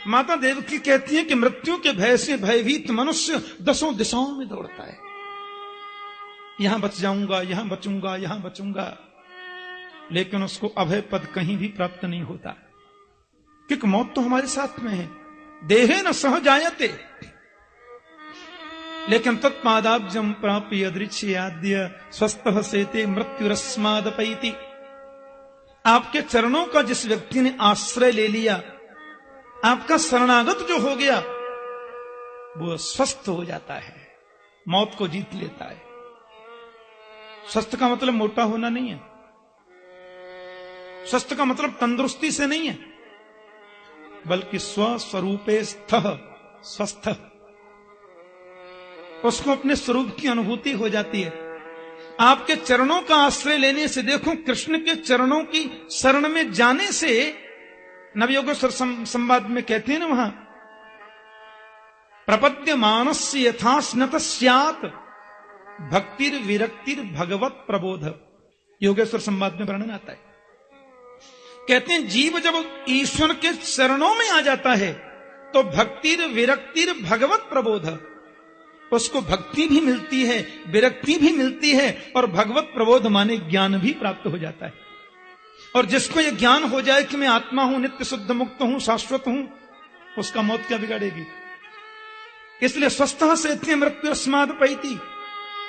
माता देवकी कहती है कि मृत्यु के भय से भयभीत मनुष्य 10 दिशाओं में दौड़ता है, यहां बच जाऊंगा, यहां बचूंगा, यहां बचूंगा, लेकिन उसको अभय पद कहीं भी प्राप्त नहीं होता, क्योंकि मौत तो हमारे साथ में है। देहे न सह जायते, लेकिन तत्पादाब्जम प्राप्य अदृच्छयाद्य स्वस्थ सेते मृत्युरस्मादपैति। आपके चरणों का जिस व्यक्ति ने आश्रय ले लिया, आपका शरणागत जो हो गया, वो स्वस्थ हो जाता है, मौत को जीत लेता है। स्वस्थ का मतलब मोटा होना नहीं है, स्वस्थ का मतलब तंदुरुस्ती से नहीं है, बल्कि स्वस्वरूपे स्थः स्वस्थ, उसको अपने स्वरूप की अनुभूति हो जाती है। आपके चरणों का आश्रय लेने से, देखो कृष्ण के चरणों की शरण में जाने से, नवयोगेश्वर संवाद में कहते हैं ना वहां, प्रपद्य मानस्य यथास्नत स्यात् भक्तिर विरक्तिर भगवत प्रबोध। योगेश्वर संवाद में वर्णन आता है, कहते हैं जीव जब ईश्वर के चरणों में आ जाता है तो भक्तिर विरक्तिर भगवत प्रबोध, उसको भक्ति भी मिलती है, विरक्ति भी मिलती है, और भगवत प्रबोध माने ज्ञान भी प्राप्त हो जाता है। और जिसको यह ज्ञान हो जाए कि मैं आत्मा हूं, नित्य शुद्ध मुक्त हूं, शाश्वत हूं, उसका मौत क्या बिगाड़ेगी। इसलिए स्वस्थ से मृत्यु अस्मादपैति,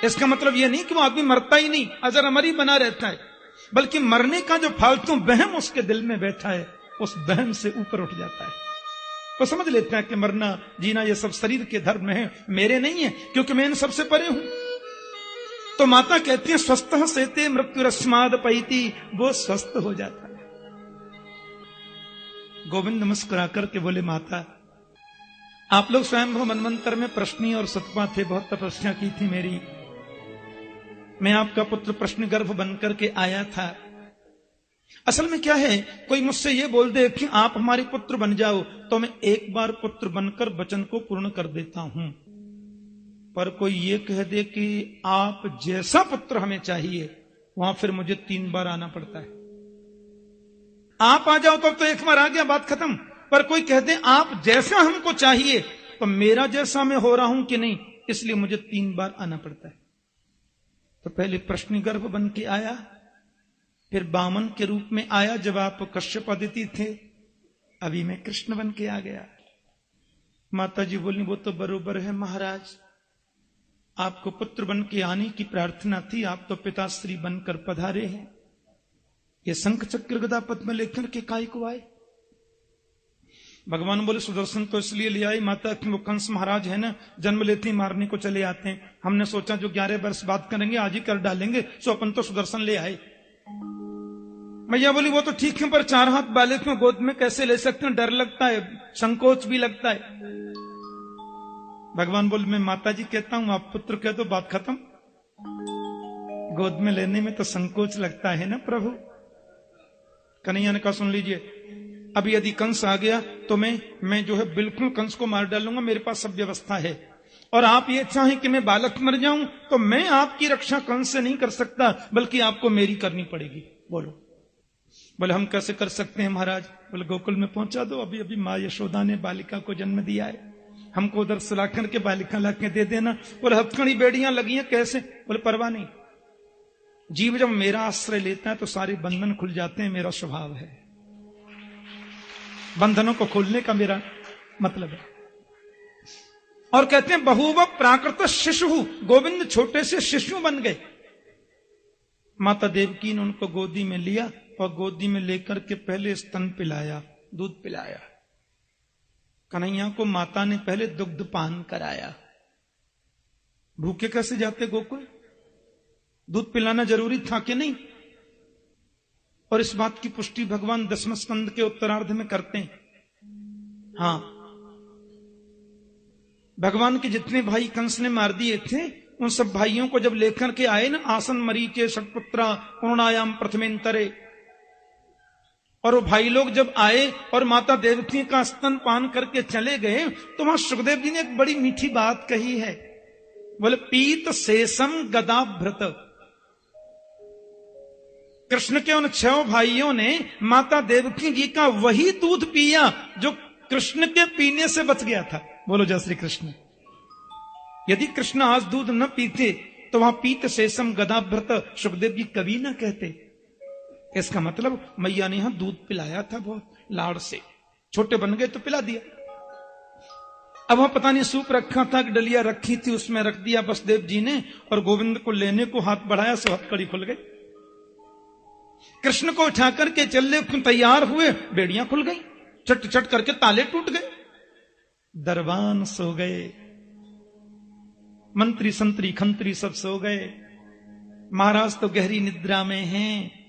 इसका मतलब यह नहीं कि वो आदमी मरता ही नहीं, अजर अमर ही बना रहता है, बल्कि मरने का जो फालतू बहम उसके दिल में बैठा है, उस बहम से ऊपर उठ जाता है। तो समझ लेते हैं कि मरना जीना ये सब शरीर के धर्म है, मेरे नहीं है, क्योंकि मैं इन सबसे परे हूं। तो माता कहती है स्वस्थ सेते मृत्युरस्मादपैति, वो स्वस्थ हो जाता है। गोविंद मुस्कुरा करके बोले, माता आप लोग स्वयं मनमंत्र में प्रश्नी और सतपा थे, बहुत तपस्या की थी मेरी, मैं आपका पुत्र प्रश्न गर्भ बनकर के आया था। असल में क्या है, कोई मुझसे ये बोल दे कि आप हमारे पुत्र बन जाओ, तो मैं एक बार पुत्र बनकर वचन को पूर्ण कर देता हूं, पर कोई ये कह दे कि आप जैसा पुत्र हमें चाहिए, वहां फिर मुझे 3 बार आना पड़ता है। आप आ जाओ तो एक बार आ गया, बात खत्म, पर कोई कह दे आप जैसा हमको चाहिए, तो मेरा जैसा मैं हो रहा हूं कि नहीं, इसलिए मुझे 3 बार आना पड़ता है। तो पहले प्रश्न गर्भ बन के आया, फिर बामन के रूप में आया जब आप कश्यप अदिति थे, अभी मैं कृष्ण बन के आ गया। माता जी बोली, वो तो बरोबर है महाराज, आपको पुत्र बन के आने की प्रार्थना थी, आप तो पिताश्री बनकर पधारे हैं, ये शंख चक्र गदा पद्म लेकर के काय को आए। भगवान बोले, सुदर्शन तो इसलिए ले आई माता कि वो कंस महाराज है ना, जन्म लेते ही मारने को चले आते हैं, हमने सोचा जो 11 वर्ष बात करेंगे आज ही कर डालेंगे, सो अपन तो सुदर्शन ले आए। मैया बोली, वो तो ठीक है, पर 4 हाथ बालक में गोद में कैसे ले सकते हैं, डर लगता है, संकोच भी लगता है। भगवान बोले, मैं माता जी कहता हूं, आप पुत्र कह दो, बात खत्म। गोद में लेने में तो संकोच लगता है ना प्रभु। कन्हैया ने कहा, सुन लीजिए, अभी यदि कंस आ गया तो मैं जो है बिल्कुल कंस को मार डालूंगा, मेरे पास सब व्यवस्था है, और आप ये चाहें कि मैं बालक मर जाऊं तो मैं आपकी रक्षा कंस से नहीं कर सकता, बल्कि आपको मेरी करनी पड़ेगी। बोलो। बोले, हम कैसे कर सकते हैं महाराज। बोले, गोकुल में पहुंचा दो, अभी अभी माँ यशोदा ने बालिका को जन्म दिया है, हमको उधर सुलाखन के बालिका लाके दे देना। बोले, हथकड़ी बेड़ियां लगी हैं, कैसे। बोले, परवाह नहीं, जीव जब मेरा आश्रय लेता है तो सारे बंधन खुल जाते हैं, मेरा स्वभाव है, बंधनों को खोलने का मेरा मतलब है। और कहते हैं बहुव प्राकृत शिशु, गोविंद छोटे से शिशु बन गए। माता देवकी ने उनको गोदी में लिया और गोदी में लेकर के पहले स्तन पिलाया, दूध पिलाया। कन्हैया को माता ने पहले दुग्ध पान कराया। भूखे कैसे जाते गोकुल, दूध पिलाना जरूरी था कि नहीं। और इस बात की पुष्टि भगवान 10वें स्कंद के उत्तरार्ध में करते हैं। हां, भगवान के जितने भाई कंस ने मार दिए थे, उन सब भाइयों को जब लेकर के आए ना, आसन मरीचे षटपुत्रा पूर्णायाम प्रथमेंतरे, और वो भाई लोग जब आए और माता देवकी का स्तन पान करके चले गए, तो वहां सुखदेव जी ने एक बड़ी मीठी बात कही है। बोले, पीत शेषम गदाभृत। कृष्ण के उन 6 भाइयों ने माता देवकी जी का वही दूध पिया जो कृष्ण के पीने से बच गया था। बोलो जय श्री कृष्ण। यदि कृष्ण आज दूध न पीते तो वहां पीत शेषम गदाभ्रत सुखदेव जी कभी ना कहते। इसका मतलब मैया ने यहां दूध पिलाया था बहुत लाड़ से, छोटे बन गए तो पिला दिया। अब वहां पता नहीं सूप रखा था कि डलिया रखी थी, उसमें रख दिया वसुदेव जी ने, और गोविंद को लेने को हाथ बढ़ाया सो हथकड़ी खुल गई। कृष्ण को उठा करके चलने तैयार हुए, बेड़ियां खुल गई, चट चट करके ताले टूट गए, दरबान सो गए, मंत्री संतरी खंत्री सब सो गए, महाराज तो गहरी निद्रा में हैं।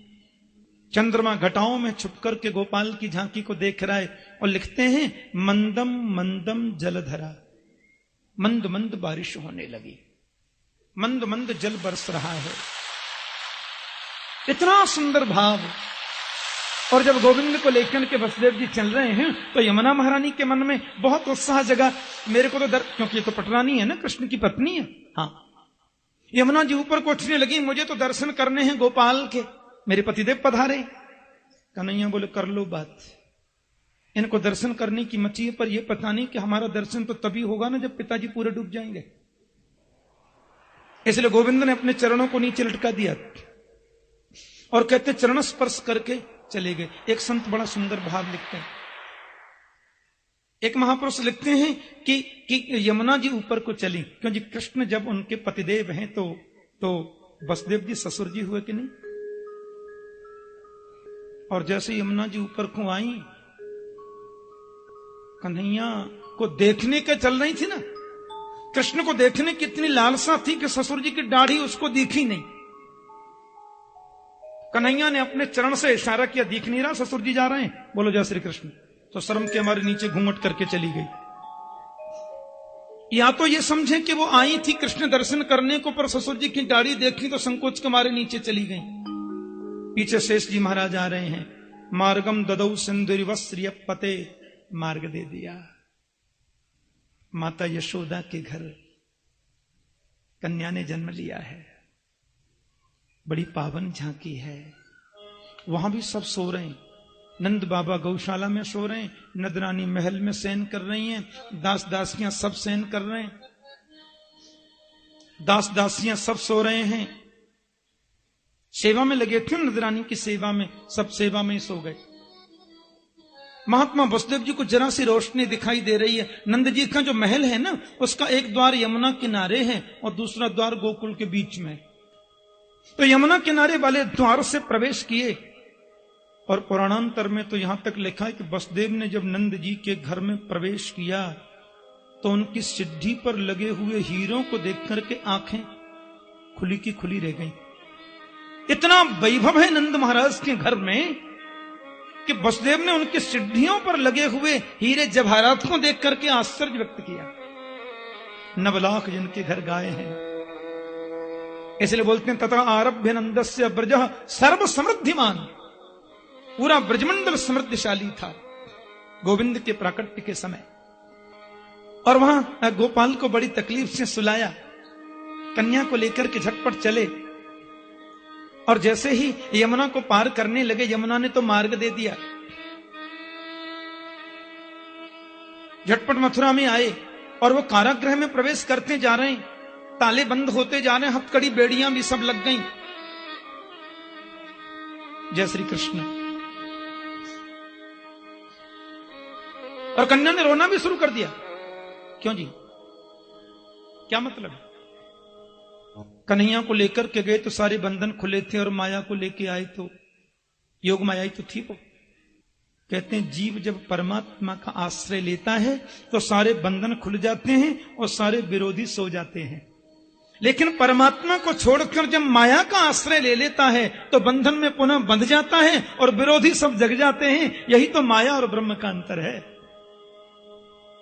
चंद्रमा घटाओं में छुप करके गोपाल की झांकी को देख रहा है और लिखते हैं मंदम मंदम जलधरा, मंद मंद बारिश होने लगी, मंद मंद जल बरस रहा है। इतना सुंदर भाव। और जब गोविंद को लेकर के वसुदेव जी चल रहे हैं तो यमुना महारानी के मन में बहुत उत्साह जगा। मेरे को तो क्योंकि ये तो पटरानी है ना, कृष्ण की पत्नी है। हाँ, यमुना जी ऊपर को उठने लगी, मुझे तो दर्शन करने हैं गोपाल के, मेरे पतिदेव पधारे। कन्हैया बोले कर लो बात, इनको दर्शन करने की मची है, पर यह पता नहीं कि हमारा दर्शन तो तभी होगा ना जब पिताजी पूरे डूब जाएंगे। इसलिए गोविंद ने अपने चरणों को नीचे लटका दिया और कहते चरण स्पर्श करके चले गए। एक संत बड़ा सुंदर भाव लिखते हैं, एक महापुरुष लिखते हैं कि यमुना जी ऊपर को चली, क्योंकि कृष्ण जब उनके पतिदेव हैं तो वसुदेव जी ससुर जी हुए कि नहीं। और जैसे यमुना जी ऊपर को आई, कन्हैया को देखने के चल रही थी ना, कृष्ण को देखने की इतनी लालसा थी कि ससुर जी की दाढ़ी उसको दिखी नहीं। कन्हैया ने अपने चरण से इशारा किया, दिख नहीं रहा ससुर जी जा रहे हैं, बोलो जय श्री कृष्ण। तो शर्म के हमारे नीचे घूंघट करके चली गई। या तो ये समझे कि वो आई थी कृष्ण दर्शन करने को, पर ससुर जी की दाढ़ी देखी तो संकोच के मारे नीचे चली गई। पीछे शेष जी महाराज आ रहे हैं, मार्गम ददौ सिंदूरिवस्त्रिय पते, मार्ग दे दिया। माता यशोदा के घर कन्या ने जन्म लिया है, बड़ी पावन झांकी है। वहां भी सब सो रहे हैं, नंद बाबा गौशाला में सो रहे हैं, नदरानी महल में शयन कर रही हैं, दास दासियां सब शयन कर रहे हैं, दास दासियां सब सो रहे हैं, सेवा में लगे थे, नदरानी की सेवा में, सब सेवा में ही सो गए। महात्मा वसुदेव जी को जरा सी रोशनी दिखाई दे रही है। नंद जी का जो महल है ना, उसका एक द्वार यमुना किनारे है और दूसरा द्वार गोकुल के बीच में। तो यमुना किनारे वाले द्वार से प्रवेश किए, और पुराणांतर में तो यहां तक लिखा है कि वसुदेव ने जब नंद जी के घर में प्रवेश किया तो उनकी सिद्धि पर लगे हुए हीरों को देख करके आंखें खुली की खुली रह गईं। इतना वैभव है नंद महाराज के घर में कि वसुदेव ने उनकी सिद्धियों पर लगे हुए हीरे जवाहरात को देख करके आश्चर्य व्यक्त किया। 9 लाख जिनके घर गाय हैं, इसलिए बोलते हैं तथा आरभ्य नंदस्य ब्रज सर्व समृद्धिमान, पूरा ब्रजमंडल समृद्धशाली था गोविंद के प्राकट्य के समय। और वहां गोपाल को बड़ी तकलीफ से सुलाया, कन्या को लेकर के झटपट चले, और जैसे ही यमुना को पार करने लगे, यमुना ने तो मार्ग दे दिया। झटपट मथुरा में आए और वो कारागृह में प्रवेश करते जा रहे हैं, ताले बंद होते जा रहे हैं, हथकड़ी बेड़ियां भी सब लग गईं। जय श्री कृष्ण। और कन्या ने रोना भी शुरू कर दिया। क्यों जी, क्या मतलब है? कन्हैया को लेकर के गए तो सारे बंधन खुले थे, और माया को लेके आए तो योग माया ही तो थी वो। कहते हैं जीव जब परमात्मा का आश्रय लेता है तो सारे बंधन खुल जाते हैं और सारे विरोधी सो जाते हैं। लेकिन परमात्मा को छोड़कर जब माया का आश्रय ले लेता है तो बंधन में पुनः बंध जाता है और विरोधी सब जग जाते हैं। यही तो माया और ब्रह्म का अंतर है,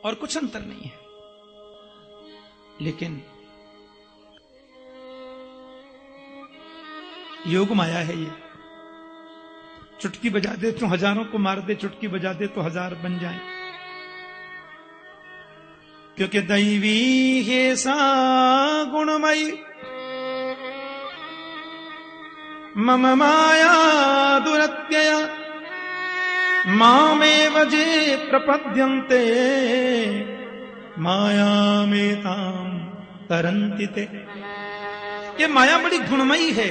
और कुछ अंतर नहीं है। लेकिन योग माया है ये, चुटकी बजा दे तो हजारों को मार दे, चुटकी बजा दे तो 1000 बन जाए। क्योंकि दैवी है सा गुणमयी मम माया दुरत्यया, मामेव जे प्रपद्यन्ते मायामेतां तरन्ति ते। ये माया बड़ी गुणमयी है,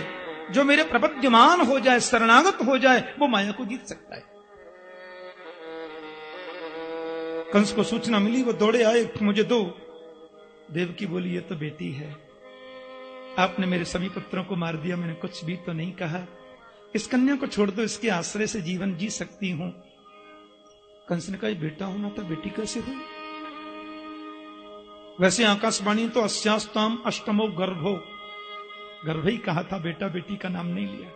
जो मेरे प्रपद्यमान हो जाए, शरणागत हो जाए, वो माया को जीत सकता है। कंस को सूचना मिली, वो दौड़े आए, मुझे दो। देवकी बोली, ये तो बेटी है, आपने मेरे सभी पुत्रों को मार दिया, मैंने कुछ भी तो नहीं कहा, इस कन्या को छोड़ दो, इसके आश्रय से जीवन जी सकती हूं। कंस ने कहा, बेटा होना था, बेटी कैसे हुई? वैसे आकाशवाणी तो अस्यास्ताम अष्टमो गर्भो, गर्भ ही कहा था, बेटा बेटी का नाम नहीं लिया।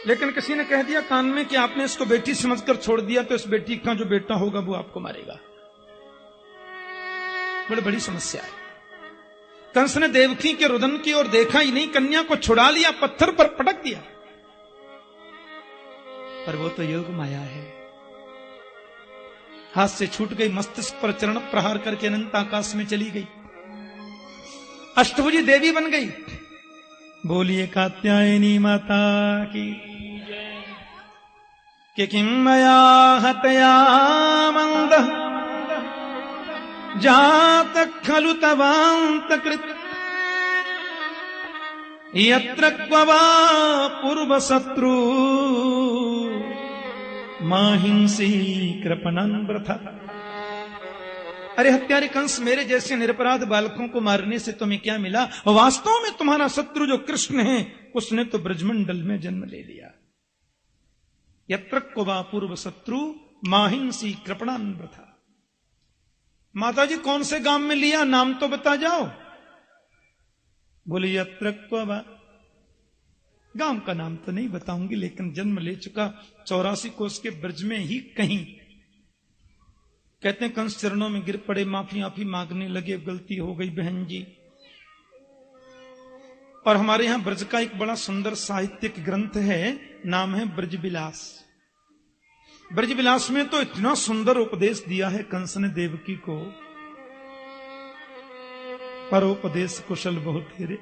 लेकिन किसी ने कह दिया कान में कि आपने इसको बेटी समझकर छोड़ दिया, तो इस बेटी का जो बेटा होगा वो आपको मारेगा। बड़ी समस्या है। कंस ने देवकी के रुदन की ओर देखा ही नहीं, कन्या को छुड़ा लिया, पत्थर पर पटक दिया। पर वो तो योग माया है, हाथ से छूट गई, मस्तिष्क पर चरण प्रहार करके अनंत आकाश में चली गई, अष्टभुजी देवी बन गई। बोलिए कात्यायनी माता की, कि किं मया हतया मंद जात खलु तवांतकृत यत्र क्ववा पूर्व शत्रु माहिंसी कृपणन वृथा। अरे हत्यारे कंस, मेरे जैसे निरपराध बालकों को मारने से तुम्हें क्या मिला? वास्तव में तुम्हारा शत्रु जो कृष्ण है, उसने तो ब्रजमंडल में जन्म ले लिया। यत्र क्ववा पूर्व शत्रु माहिंसी कृपणन वृथा। माता जी कौन से गांव में लिया, नाम तो बता जाओ। बोले यत्र क्ववा, गांव का नाम तो नहीं बताऊंगी, लेकिन जन्म ले चुका 84 कोस के ब्रज में ही कहीं। कहते हैं कंस चरणों में गिर पड़े, माफी मांगने लगे, गलती हो गई बहन जी। और हमारे यहां ब्रज का एक बड़ा सुंदर साहित्यिक ग्रंथ है, नाम है ब्रजविलास। ब्रजविलास में तो इतना सुंदर उपदेश दिया है कंस ने देवकी को, परोपदेश कुशल बहुत तेरे।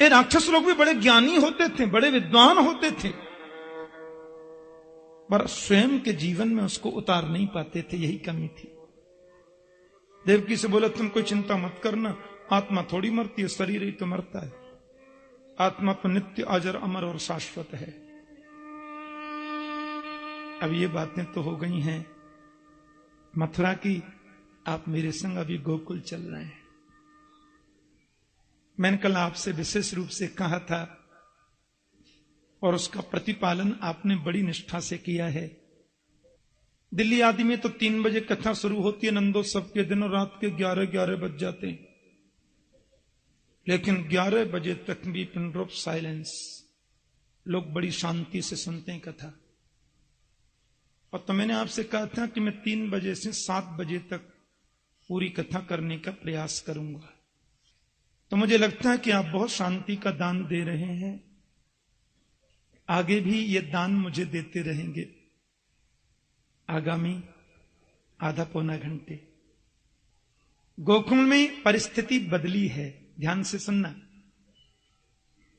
ये राक्षस लोग भी बड़े ज्ञानी होते थे, बड़े विद्वान होते थे, पर स्वयं के जीवन में उसको उतार नहीं पाते थे, यही कमी थी। देवकी से बोला, तुम कोई चिंता मत करना, आत्मा थोड़ी मरती है, शरीर ही तो मरता है, आत्मा तो नित्य अजर अमर और शाश्वत है। अब ये बातें तो हो गई हैं मथुरा की, आप मेरे संग अभी गोकुल चल रहे हैं। मैंने कल आपसे विशेष रूप से कहा था, और उसका प्रतिपालन आपने बड़ी निष्ठा से किया है। दिल्ली आदि में तो 3 बजे कथा शुरू होती है, नंदोत्सव के दिन, और रात के 11 बज जाते हैं, लेकिन 11 बजे तक भी पिन ड्रॉप साइलेंस, लोग बड़ी शांति से सुनते हैं कथा। और तो मैंने आपसे कहा था कि मैं 3 बजे से 7 बजे तक पूरी कथा करने का प्रयास करूंगा। तो मुझे लगता है कि आप बहुत शांति का दान दे रहे हैं, आगे भी ये दान मुझे देते रहेंगे। आगामी आधा पौना घंटे गोकुल में परिस्थिति बदली है, ध्यान से सुनना।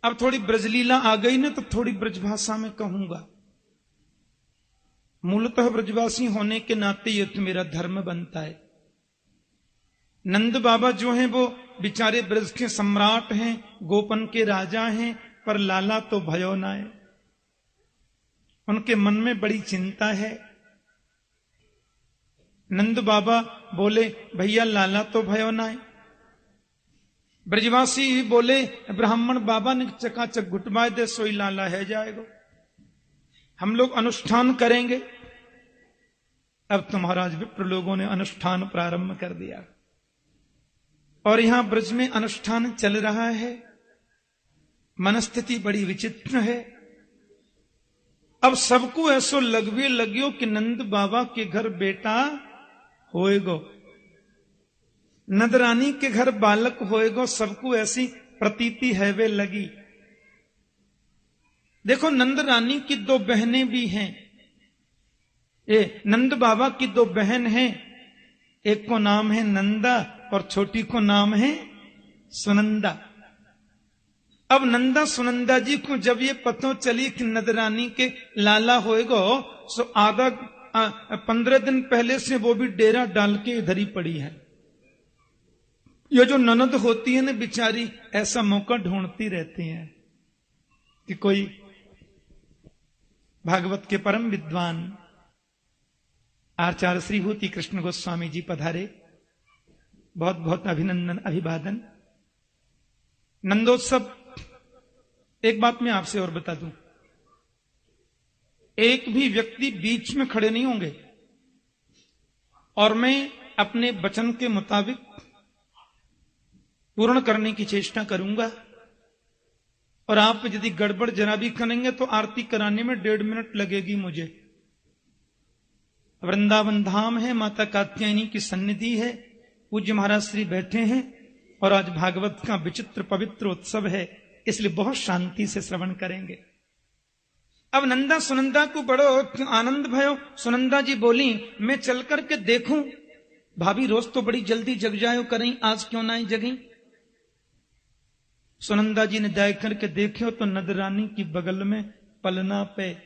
अब थोड़ी ब्रजलीला आ गई ना, तो थोड़ी ब्रजभाषा में कहूंगा। मूलतः ब्रजवासी होने के नाते ये तो मेरा धर्म बनता है। नंद बाबा जो हैं वो बेचारे ब्रज के सम्राट हैं, गोपन के राजा हैं, पर लाला तो भयो नाय। उनके मन में बड़ी चिंता है। नंद बाबा बोले, भैया लाला तो भयो नाय। ब्रजवासी बोले, ब्राह्मण बाबा ने चकाचक घुटवाए दे, सोई लाला है जाएगा, हम लोग अनुष्ठान करेंगे। अब तो महाराज विप्र लोगों ने अनुष्ठान प्रारंभ कर दिया, और यहां ब्रज में अनुष्ठान चल रहा है। मनस्थिति बड़ी विचित्र है। अब सबको ऐसो लगवे लग्यो कि नंद बाबा के घर बेटा होएगो, नंदरानी के घर बालक होएगो, सबको ऐसी प्रतीति है वे लगी। देखो, नंद रानी की 2 बहनें भी हैं, नंद बाबा की 2 बहन हैं, एक को नाम है नंदा और छोटी को नाम है सुनंदा। अब नंदा सुनंदा जी को जब ये पतो चली कि नदरानी के लाला होएगो, सो आधा 15 दिन पहले से वो भी डेरा डाल के इधर ही पड़ी है। ये जो ननद होती है ना बेचारी, ऐसा मौका ढूंढती रहती है कि कोई भागवत के परम विद्वान आचार्य श्रीभूति कृष्ण गोस्वामी जी पधारे। बहुत बहुत अभिनंदन, अभिवादन। नंदोत्सव, एक बात मैं आपसे और बता दूं, एक भी व्यक्ति बीच में खड़े नहीं होंगे और मैं अपने वचन के मुताबिक पूर्ण करने की चेष्टा करूंगा। और आप यदि गड़बड़ जरा भी करेंगे तो आरती कराने में 1.5 मिनट लगेगी मुझे। वृंदावन धाम है, माता कात्यायनी की सन्निधि है, पूज्य महाराज श्री बैठे हैं और आज भागवत का विचित्र पवित्र उत्सव है, इसलिए बहुत शांति से श्रवण करेंगे। अब नंदा सुनंदा को बड़ो आनंद भयो। सुनंदा जी बोली, मैं चल करके देखूं, भाभी रोज तो बड़ी जल्दी जग जायो करें, आज क्यों ना जगी। सुनंदा जी ने जाय करके देखो तो नदरानी की बगल में पलना पे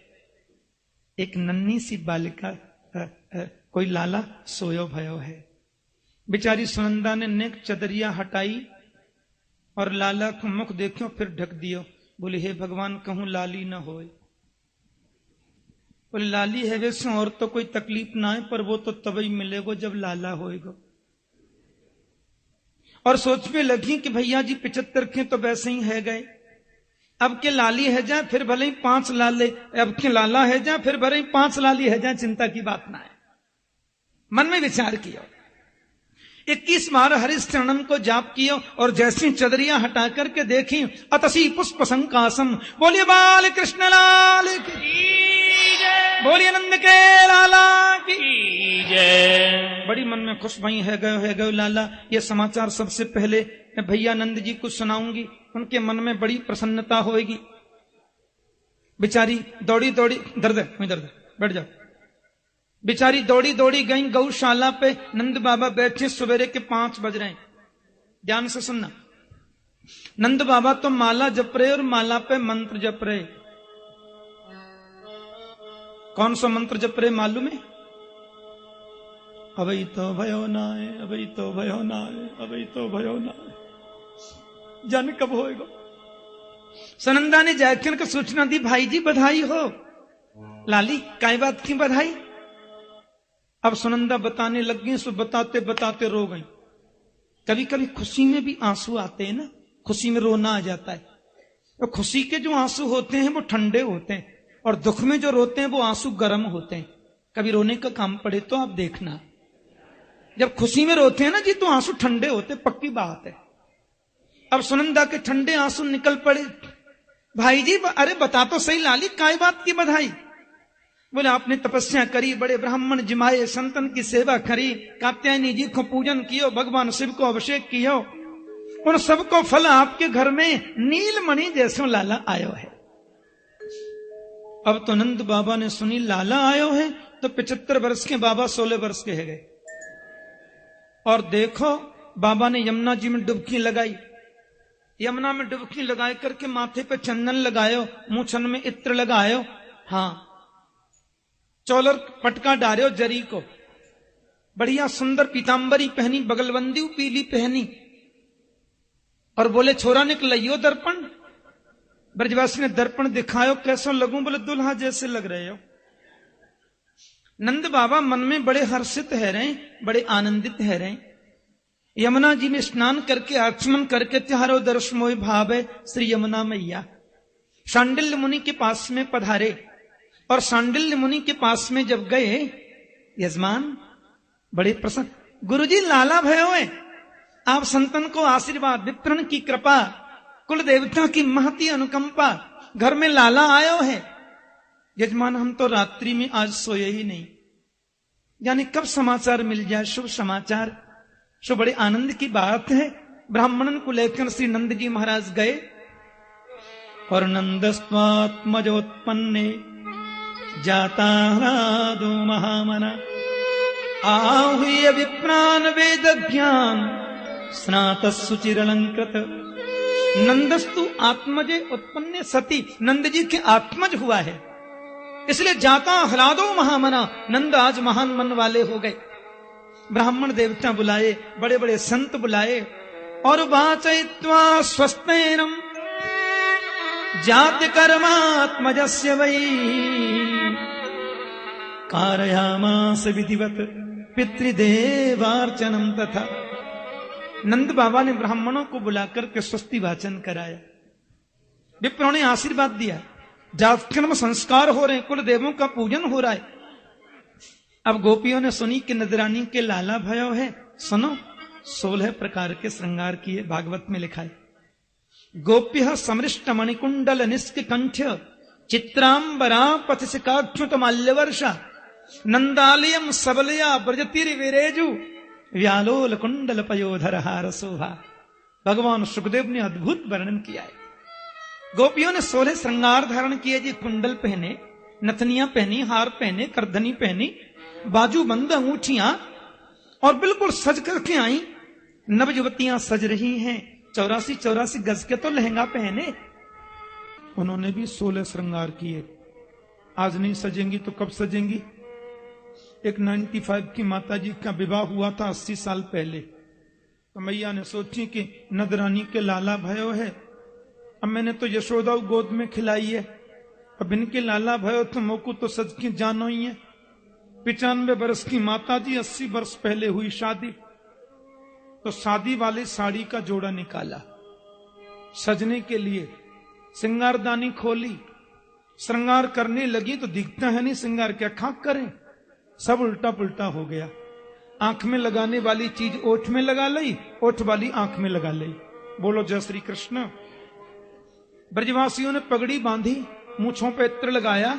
एक नन्ही सी बालिका कोई लाला सोयो भयो है। बेचारी सुनंदा ने नेक चदरिया हटाई और लाला को मुख देखो, फिर ढक दियो। बोले, हे भगवान, कहूं लाली न होए। बोले, लाली है वैसे और तो कोई तकलीफ ना है, पर वो तो तभी मिलेगो जब लाला होएगा। और सोच में लगी कि भैया जी 75 के तो वैसे ही है गए, अब के लाली है जा फिर भले ही 5 लाले, अब के लाला है जा फिर भले ही 5 लाली है जा, चिंता की बात ना है। मन में विचार किया, 21 बार हरिश चरणम को जाप किया और जैसी चदरियां हटा करके देखी, अतसी पुष्प संकासम। बोलिए बाल कृष्ण लाल की, बोलिए नंद के लाला की जय। बड़ी मन में खुश भई, है गयो लाला। ये समाचार सबसे पहले मैं भैया नंद जी को सुनाऊंगी, उनके मन में बड़ी प्रसन्नता होगी। बेचारी दौड़ी दौड़ी, दर्द बैठ जाओ। बेचारी दौड़ी दौड़ी गई गौशाला पे। नंद बाबा बैठे, सवेरे के 5 बज रहे हैं। ध्यान से सुनना, नंद बाबा तो माला जप रहे और माला पे मंत्र जप रहे। कौन सा मंत्र जप रहे मालूम है? अभी तो भयो नाय, अभी तो भयो नाय, अभी तो भयो नाय, जाने कब होएगा। सुनंदा ने जाकर को सूचना दी, भाई जी बधाई हो। लाली, काय बात की बधाई? अब सुनंदा बताने लग गई, सो बताते बताते रो गई। कभी कभी खुशी में भी आंसू आते हैं ना, खुशी में रोना आ जाता है। तो खुशी के जो आंसू होते हैं वो ठंडे होते हैं, और दुख में जो रोते हैं वो आंसू गर्म होते हैं। कभी रोने का काम पड़े तो आप देखना, जब खुशी में रोते हैं ना जी तो आंसू ठंडे होते, पक्की बात है। अब सुनंदा के ठंडे आंसू निकल पड़े। भाई जी, अरे बता तो सही लाली, काय बात की बधाई? बोले, आपने तपस्या करी, बड़े ब्राह्मण जिमाए, संतन की सेवा करी, कात्यायनी जी को पूजन कियो, भगवान शिव को अभिषेक कियो, उन सबको फल आपके घर में नीलमणि जैसो लाला आयो है। अब तो नंद बाबा ने सुनी लाला आयो है, तो 75 वर्ष के बाबा 16 वर्ष के है गए। और देखो, बाबा ने यमुना जी में डुबकी लगाई। यमुना में डुबकी लगाए करके माथे पे चंदन लगायो, मूछन में इत्र लगायो, हाँ, चौलर पटका डालो जरी को, बढ़िया सुंदर पीतांबरी पहनी, बगलबंदी पीली पहनी, और बोले, छोरा निकलियो दर्पण। ब्रजवासी ने दर्पण दिखायो, कैसा लगूं? बोले, दुल्हा जैसे लग रहे हो। नंद बाबा मन में बड़े हर्षित है रहे, बड़े आनंदित है रहे। यमुना जी में स्नान करके आचमन करके त्यारो दर्श मोहि भावे श्री यमुना मैया। शांडिल्य मुनि के पास में पधारे, और शांडिल्य मुनि के पास में जब गए, यजमान बड़े प्रसन्न, गुरुजी लाला भयो है, आप संतन को आशीर्वाद, विप्रन की कृपा, कुल देवता की महती अनुकंपा, घर में लाला आयो है। यजमान, हम तो रात्रि में आज सोए ही नहीं, यानी कब समाचार मिल जाए, शुभ समाचार। सो बड़े आनंद की बात है। ब्राह्मणन को लेकर श्री नंद जी महाराज गए, और नंदस्त्वात्मजोत्पन्ने जाता दो महामना, आहूय विप्रान वेद ज्ञान स्नात सुचिरलंकृत, नंदस्तु आत्मजे उत्पन्न सती, नंद जी के आत्मज हुआ है, इसलिए जाता ह्लादो महामना, नंद आज महान मन वाले हो गए। ब्राह्मण देवता बुलाए, बड़े बड़े संत बुलाए, और वाचयित्वा स्वस्तेनम जाति कर्मात्मजस्य वै कारयामास विधिवत पितृदेवार्चनम तथा। नंद बाबा ने ब्राह्मणों को बुलाकर के स्वस्ति वाचन कराया, विप्रों ने आशीर्वाद दिया, जाति कर्म संस्कार हो रहे, कुल देवों का पूजन हो रहा है। अब गोपियों ने सुनी कि नदरानी के लाला भयो है, सुनो 16 प्रकार के श्रृंगार किए, भागवत में लिखा है। गोप्य समृष्ट मणिकुंडल निष्क कंठ चित्रांबरा पथिकाक्षुत माल्यवर्षा नंदालयम सबलया ब्रजतिर विरेजु व्यालोल कुंडल पयोधर हार शोभा। भगवान सुखदेव ने अद्भुत वर्णन किया है। गोपियों ने 16 श्रृंगार धारण किए जी, कुंडल पहने, नथनियां पहनी, हार पहने, करधनी पहनी, बाजूबंद अंगूठियां, और बिल्कुल सज करके आई। नवयुवतियां सज रही हैं, 84 गज के तो लहंगा पहने। उन्होंने भी 16 श्रृंगार किए। आज नहीं सजेंगी तो कब सजेंगी? एक 95 की माता जी का विवाह हुआ था 80 साल पहले, तो मैया ने सोची कि नदरानी के लाला भयो है, अब मैंने तो यशोदा गोद में खिलाई है, अब इनके लाला भयो तो मोकू तो सज की जानो ही है। 95 वर्ष की माता जी, 80 वर्ष पहले हुई शादी, तो शादी वाली साड़ी का जोड़ा निकाला, सजने के लिए श्रृंगारदानी खोली, श्रृंगार करने लगी तो दिखता है नहीं श्रृंगार, क्या खाक करें, सब उल्टा पुल्टा हो गया। आंख में लगाने वाली चीज ओठ में लगा ली, ओठ वाली आंख में लगा ली। बोलो जय श्री कृष्ण। ब्रजवासियों ने पगड़ी बांधी, मूछों पे इत्र लगाया,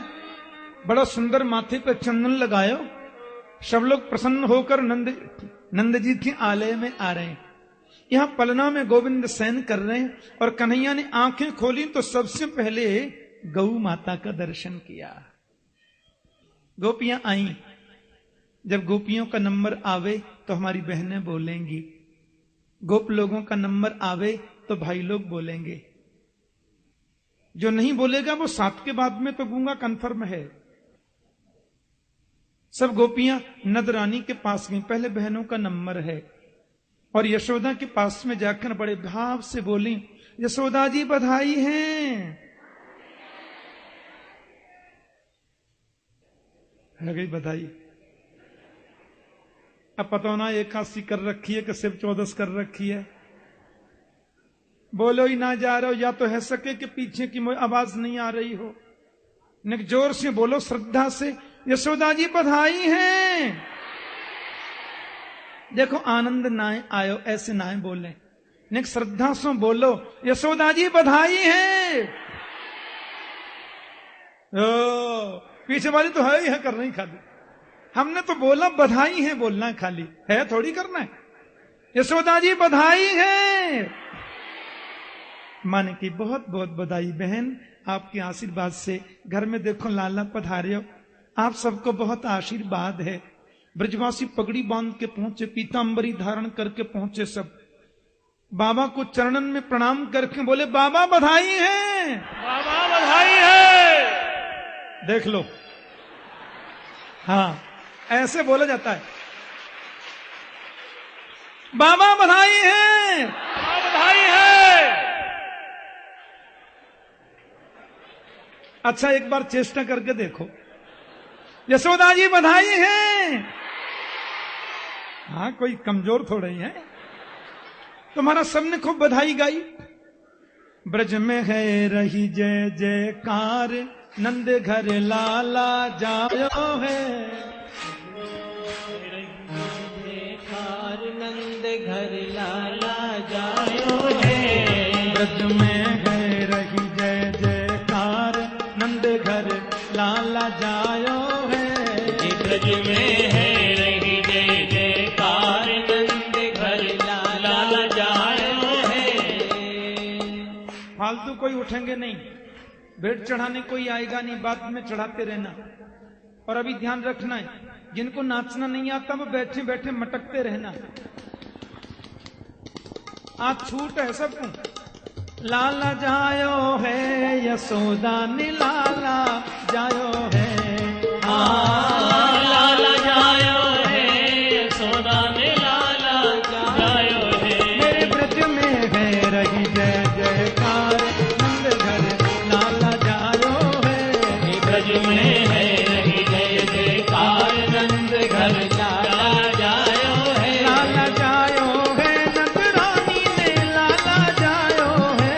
बड़ा सुंदर माथे पे चंदन लगायो। सब लोग प्रसन्न होकर नंद जी के आलय में आ रहे हैं। यहां पलना में गोविंद शयन कर रहे हैं, और कन्हैया ने आंखें खोली तो सबसे पहले गौ माता का दर्शन किया। गोपियां आई। जब गोपियों का नंबर आवे तो हमारी बहनें बोलेंगी, गोप लोगों का नंबर आवे तो भाई लोग बोलेंगे। जो नहीं बोलेगा वो 7 के बाद में तो गूंगा कन्फर्म है। सब गोपियां नदरानी के पास गई, पहले बहनों का नंबर है, और यशोदा के पास में जाकर बड़े भाव से बोली, यशोदा जी बधाई है गई बधाई। अब पता ना 81 कर रखी है कि सिर्फ 14 कर रखी है। बोलो ही ना जा रहे हो, या तो है सके कि पीछे की आवाज नहीं आ रही हो, निक जोर से बोलो श्रद्धा से, यशोदा जी बधाई है। देखो आनंद नाए आयो, ऐसे नाए बोले, निक श्रद्धा से बोलो यशोदा जी बधाई है। ओ पीछे वाली तो है ही है, करना ही खाली, हमने तो बोला बधाई है, बोलना है खाली, है थोड़ी करना है। यशोदा जी बधाई है। माने की बहुत बहुत बधाई बहन, आपके आशीर्वाद से घर में देखो लाला पधारे हो, आप सबको बहुत आशीर्वाद है। ब्रजवासी पगड़ी बांध के पहुंचे, पीतांबरी धारण करके पहुंचे, सब बाबा को चरणन में प्रणाम करके बोले बाबा बधाई है, बाबा बधाई है। देख लो, हाँ ऐसे बोला जाता है, बाबा बधाई है, बाबा बधाई है। अच्छा एक बार चेष्टा करके देखो, यशोदा जी बधाई है। हाँ कोई कमजोर थोड़ा ही है, तुम्हारा सबने खूब बधाई गाई। ब्रज में है रही जय जयकार, नंद घर लाला जायो है, नंद घर लाला जायो है। ब्रज में है रही जय जयकार, नंद घर लाला जायो है। ब्रज में है रही जय जयकार, नंद घर लाला जायो है। फालतू कोई उठेंगे नहीं, भेंट चढ़ाने कोई आएगा नहीं, बाद में चढ़ाते रहना। और अभी ध्यान रखना है, जिनको नाचना नहीं आता वो बैठे बैठे मटकते रहना। आज छूट है सबको, लाला जायो है यशोदा ने लाला जायो है। लाला जायो है यशोदा ने लाला जायो है। मेरे ब्रज में है रही जय जयकार नंद घर लाला जायो है। ब्रज में है रही जय जयकार नंद घर लाला जायो है। लाला जायो है नंद रानी ने लाला जायो है।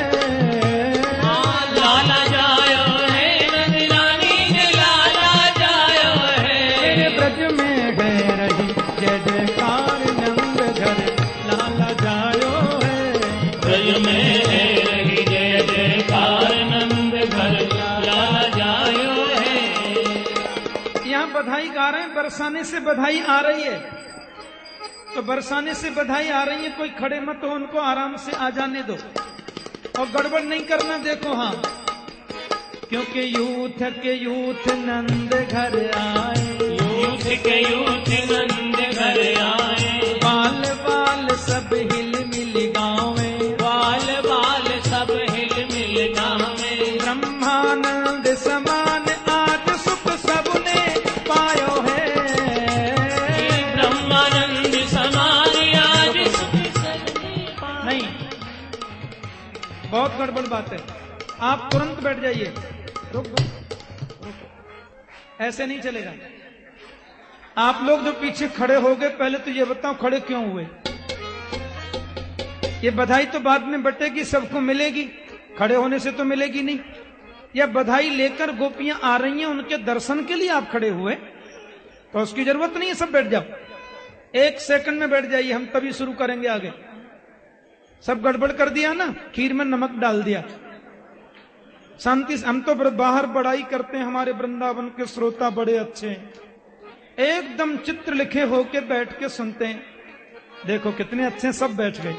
लाला जायो है नंद रानी ने लाला जायो है। मेरे ब्रज में है रही जय जयकार नंद घर लाला जायो है। ब्रज में है रही जय जयकार नंद घर लाला जायो है। यहाँ बधाई गा रहे हैं, बरसाने से बधाई आ रही है। तो बरसाने से बधाई आ रही है, कोई खड़े मत हो, उनको आराम से आ जाने दो और गड़बड़ नहीं करना। देखो हाँ, क्योंकि यूथ के यूथ नंद घर आए। यूथ के यूथ नंद घर आए। बाल बाल सब हिल मिल गाँवे। बाल बाल सब हिल मिल गावे। ब्रह्मानंद समान आज सुख सबने पायो है। ब्रह्मानंद समान आज सुख सबने पायो। नहीं, बहुत गड़बड़ बात है। आप तुरंत बैठ जाइए। रुक रुक, ऐसे नहीं चलेगा। आप लोग जो पीछे खड़े हो गए, पहले तो ये बताओ खड़े क्यों हुए? ये बधाई तो बाद में बटेगी, सबको मिलेगी, खड़े होने से तो मिलेगी नहीं। या बधाई लेकर गोपियां आ रही हैं, उनके दर्शन के लिए आप खड़े हुए, तो उसकी जरूरत नहीं है। सब बैठ जाओ, 1 सेकंड में बैठ जाइए, हम तभी शुरू करेंगे आगे। सब गड़बड़ कर दिया ना, खीर में नमक डाल दिया। शांति से, हम तो बाहर बड़ाई करते हैं, हमारे वृंदावन के श्रोता बड़े अच्छे हैं, एकदम चित्र लिखे होके बैठ के सुनते हैं। देखो कितने अच्छे हैं, सब बैठ गए।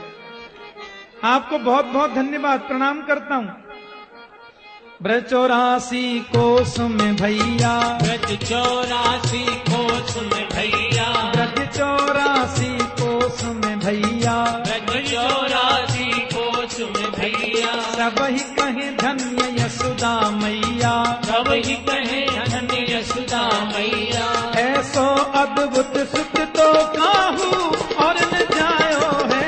आपको बहुत बहुत धन्यवाद, प्रणाम करता हूं। ब्रज 84 कोस में भैया। ब्रज 84 कोस में भैया। ब्रज 84 कोस में भैया। ब्रज 84 कोस में भैया। सब ही कहे धन्य यशोदा मैया। सब ही कहे धन्य यशोदा मैया। ऐसो अद्भुत सुख तो काहू और न जायो है।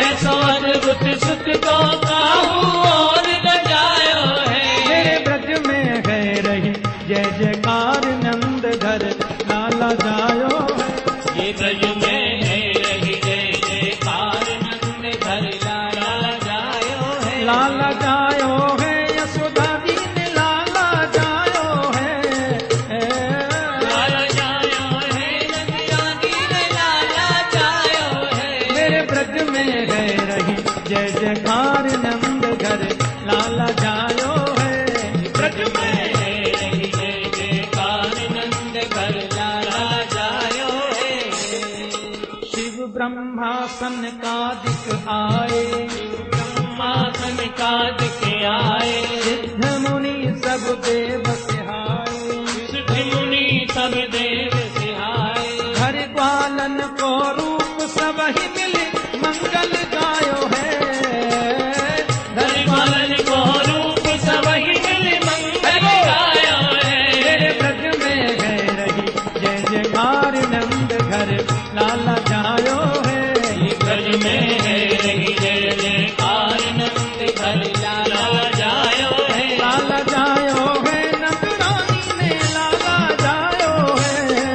ऐसो अद्भुत सुख तो काहू और न जायो है। मेरे ब्रज में है रही जय जयकार नंद घर लाला जायो है। ये ब्रज में है रही जय जयकार नंद घर लाला जायो है। लाला जायो है यशोदा जी ने लाला जायो है। लाला जायो है नंद रानी ने लाला जायो है। मेरे ब्रज में है रही जय जयकार नंद घर लाला जायो है। ब्रज में है रही जय जयकार नंद घर लाला जायो है। शिव ब्रह्मासन का दिख आए। ब्रह्मासन का दिख आए। सिद्ध मुनि सब देव सिहाए। सिद्ध मुनि सब देव सिहाए। हर ग्वालन को रूप सब ही मिले मंगल गायो है। धर्मालन को रूप सब ही मिल मंगल गायो है। मेरे ब्रज में है रही जय जयकार नंद घर लाला जायो है। ब्रज में है रही जय जयकार नंद घर लाला जायो है। लाला जायो है नंद रानी ने लाला जायो है।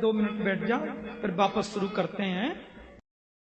दो मिनट बैठ जाओ, फिर वापस शुरू करते हैं।